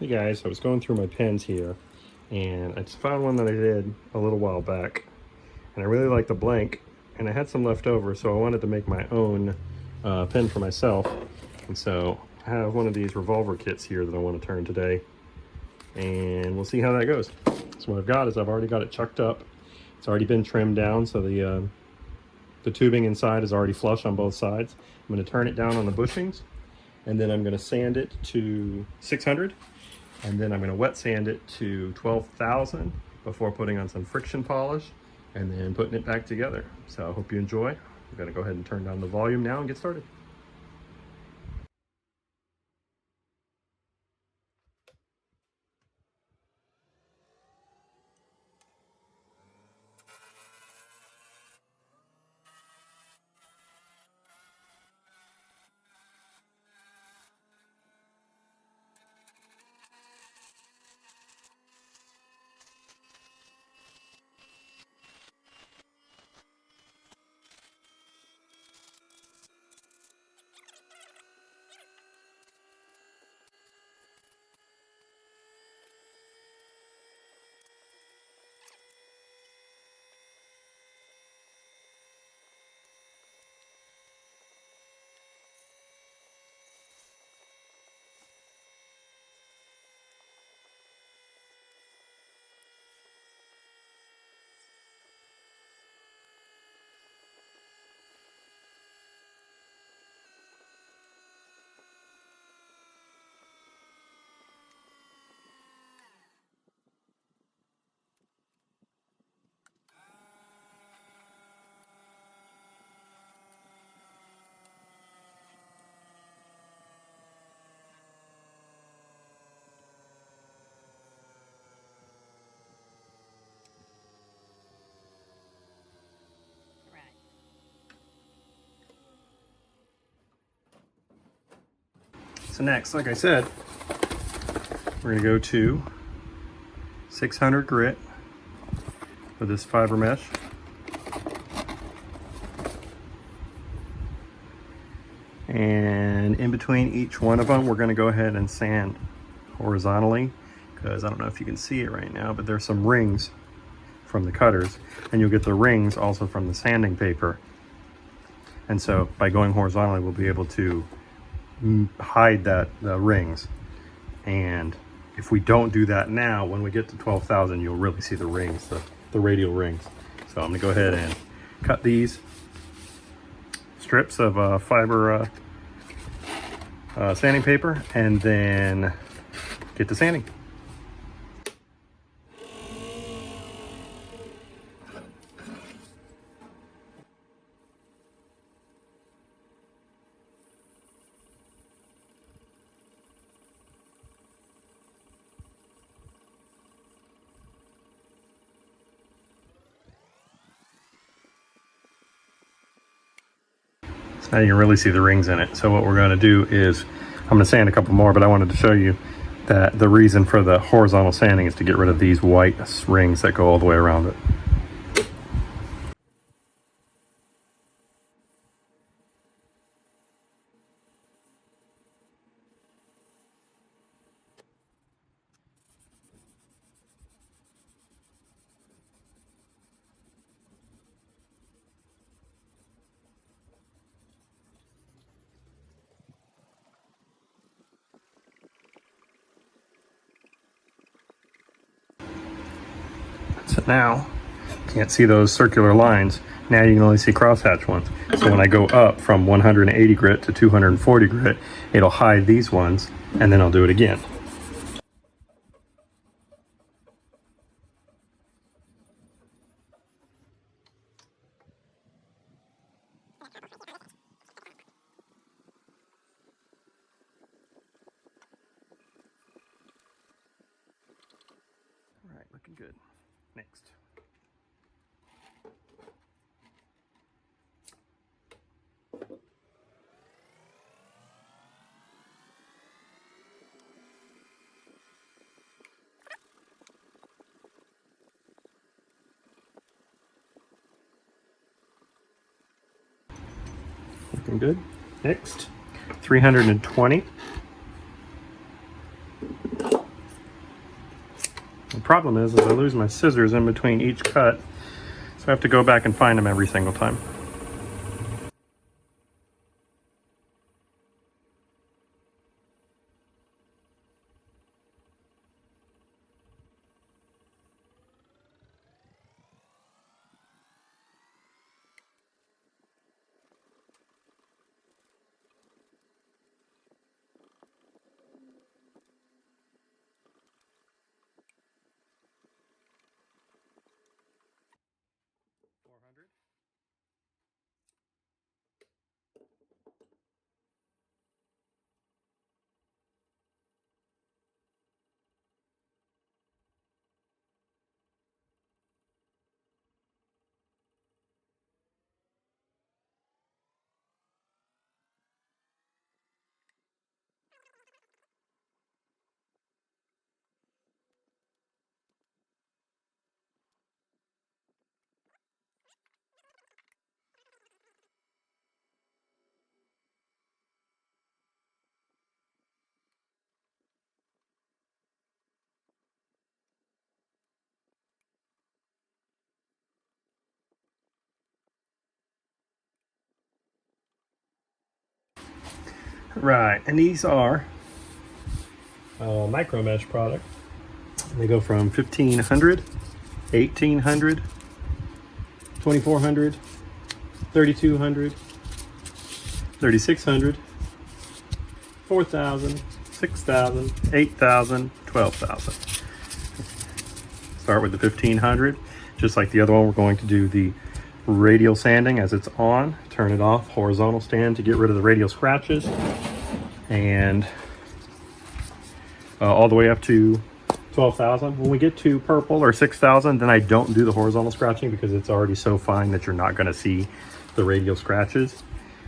Hey guys, I was going through my pens here and I just found one that I did a little while back and I really like the blank and I had some left over, so I wanted to make my own pen for myself. And so I have one of these revolver kits here that I want to turn today, and we'll see how that goes. So what I've got is I've already got it chucked up. It's already been trimmed down, so the tubing inside is already flush on both sides. I'm going to turn it down on the bushings, and then I'm going to sand it to 600. And then I'm going to wet sand it to 12,000 before putting on some friction polish and then putting it back together. So I hope you enjoy. I'm going to go ahead and turn down the volume now and get started. So next, like I said, we're going to go to 600 grit with this fiber mesh. And in between each one of them, we're going to go ahead and sand horizontally, because I don't know if you can see it right now, but there's some rings from the cutters, and you'll get the rings also from the sanding paper. And so by going horizontally, we'll be able to hide the rings. And if we don't do that now, when we get to 12,000, you'll really see the rings, the radial rings. So I'm gonna go ahead and cut these strips of fiber sanding paper and then get to sanding. Now you can really see the rings in it. So what we're going to do is, I'm going to sand a couple more, but I wanted to show you that the reason for the horizontal sanding is to get rid of these white rings that go all the way around it. So now, can't see those circular lines. Now you can only see crosshatch ones. So when I go up from 180 grit to 240 grit, it'll hide these ones, and then I'll do it again. All right, looking good. Next. Looking good. Next, 320. problem is I lose my scissors in between each cut, so I have to go back and find them every single time. Right, and these are micro mesh product. They go from 1500, 1800, 2400, 3200, 3600, 4000, 6000, 8000, 12,000. Start with the 1500. Just like the other one, we're going to do the radial sanding as it's on. Turn it off, horizontal stand to get rid of the radial scratches. And all the way up to 12,000. When we get to purple or 6,000, then I don't do the horizontal scratching because it's already so fine that you're not going to see the radial scratches.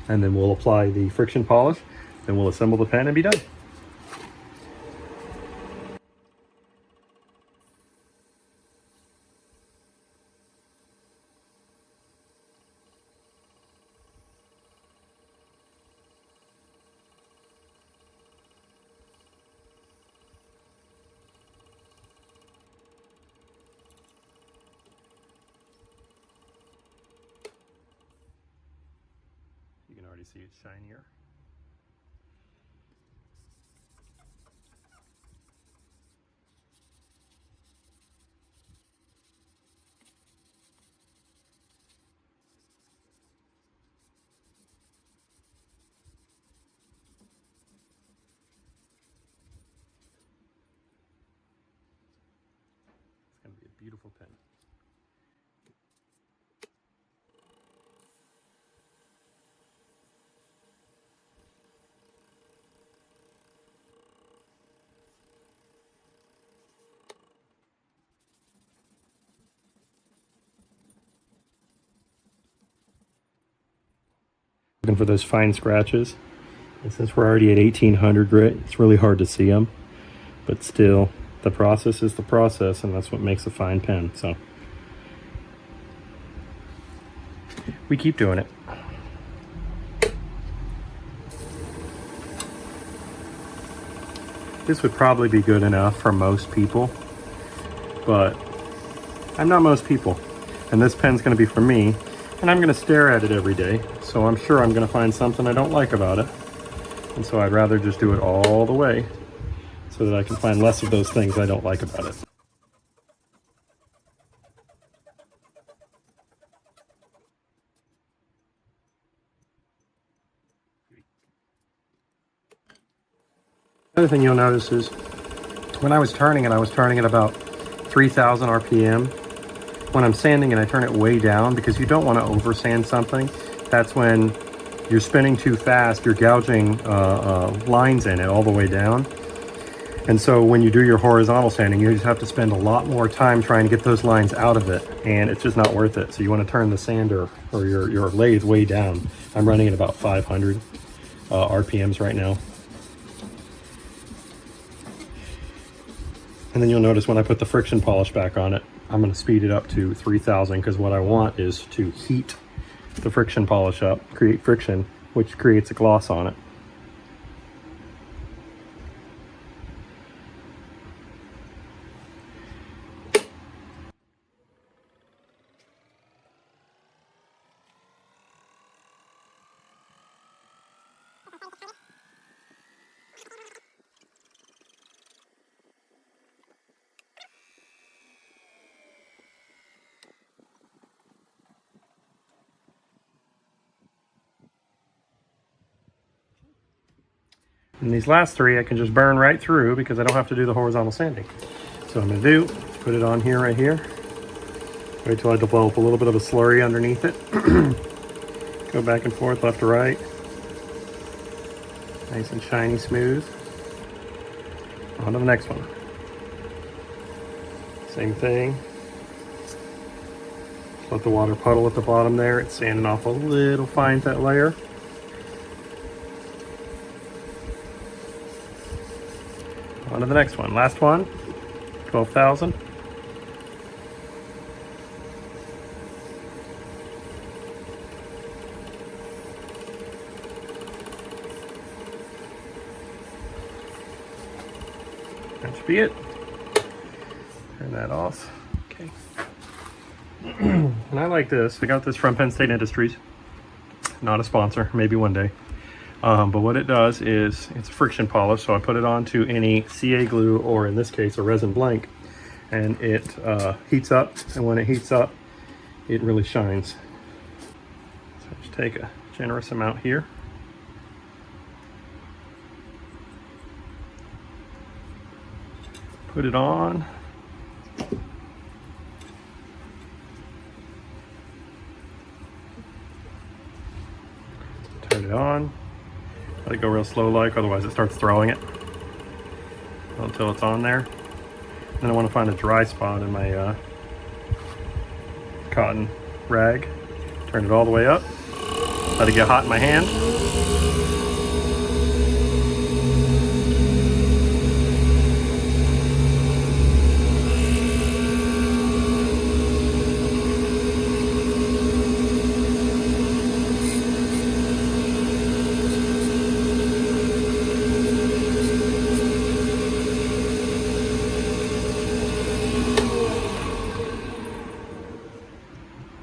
And then we'll apply the friction polish, then we'll assemble the pen and be done. You can already see it's shinier. It's going to be a beautiful pen. Looking for those fine scratches. And since we're already at 1800 grit, it's really hard to see them. But still, the process is the process, and that's what makes a fine pen. So we keep doing it. This would probably be good enough for most people, but I'm not most people. And this pen's going to be for me, and I'm going to stare at it every day. So I'm sure I'm going to find something I don't like about it. And so I'd rather just do it all the way so that I can find less of those things I don't like about it. Another thing you'll notice is when I was turning it at about 3,000 RPM. When I'm sanding it, I turn it way down because you don't want to over sand something. That's when you're spinning too fast, you're gouging lines in it all the way down. And so when you do your horizontal sanding, you just have to spend a lot more time trying to get those lines out of it, and it's just not worth it. So you want to turn the sander or your lathe way down. I'm running at about 500 RPMs right now. And then you'll notice when I put the friction polish back on it, I'm going to speed it up to 3,000 because what I want is to heat the friction polish up, create friction, which creates a gloss on it. And these last three I can just burn right through because I don't have to do the horizontal sanding. So what I'm gonna do, put it on here, right here. Wait till I develop a little bit of a slurry underneath it. Go back and forth, left to right. Nice and shiny, smooth. On to the next one. Same thing. Just let the water puddle at the bottom there. It's sanding off a little fine that layer. On to the next one. Last one. 12,000. That should be it. Turn that off. Okay. And I like this. I got this from Penn State Industries. Not a sponsor, maybe one day. But what it does is it's a friction polish, so I put it onto any CA glue, or in this case a resin blank, and it heats up, and when it heats up it really shines. So just take a generous amount here. Put it on. Turn it on. Let it go real slow like, otherwise it starts throwing it until it's on there. Then I want to find a dry spot in my cotton rag. Turn it all the way up. Let it get hot in my hand.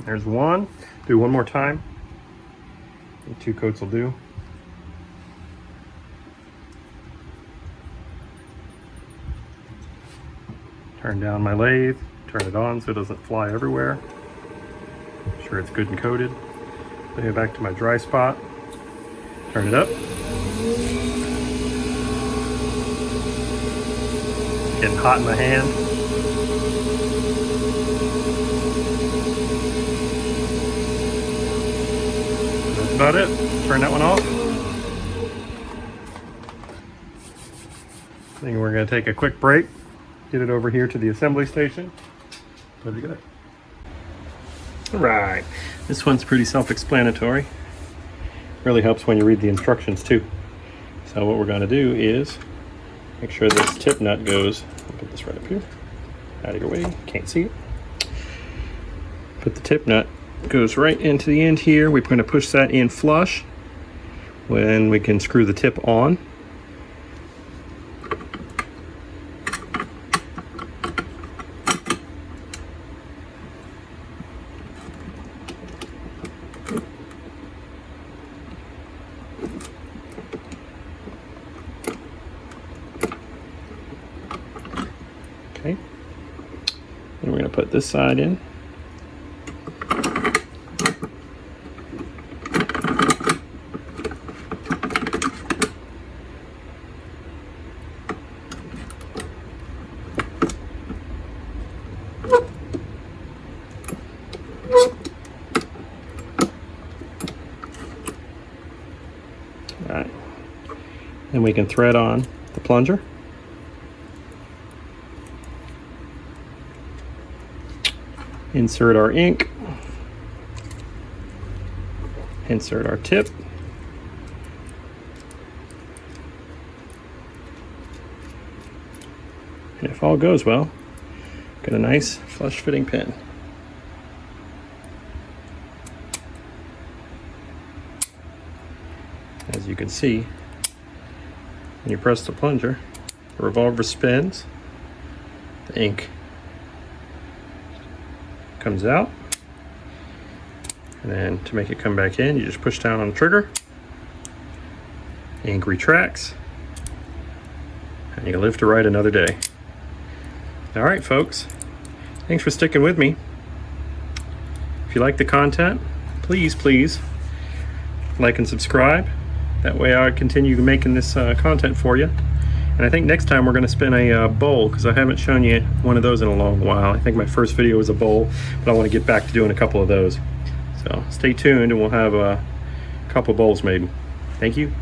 There's one. Do one more time. And 2 coats will do. Turn down my lathe. Turn it on so it doesn't fly everywhere. Make sure it's good and coated. Bring it back to my dry spot. Turn it up. It's getting hot in my hand. About it. Turn that one off. I think we're going to take a quick break, get it over here to the assembly station. Pretty good. All right, this one's pretty self-explanatory. Really helps when you read the instructions too. So what we're going to do is make sure this tip nut goes. I'll put this right up here. Out of your way, can't see it. Put the tip nut goes right into the end here. We're going to push that in flush when we can screw the tip on. Okay. And we're going to put this side in. Alright, then we can thread on the plunger. Insert our ink. Insert our tip. And if all goes well, get a nice flush fitting pen. As you can see, when you press the plunger, the revolver spins, the ink comes out, and then to make it come back in, you just push down on the trigger, the ink retracts, and you live to write another day. All right, folks, thanks for sticking with me. If you like the content, please like and subscribe. That way I continue making this content for you. And I think next time we're going to spin a bowl, because I haven't shown you one of those in a long while. I think my first video was a bowl, but I want to get back to doing a couple of those. So stay tuned and we'll have a couple bowls made. Thank you.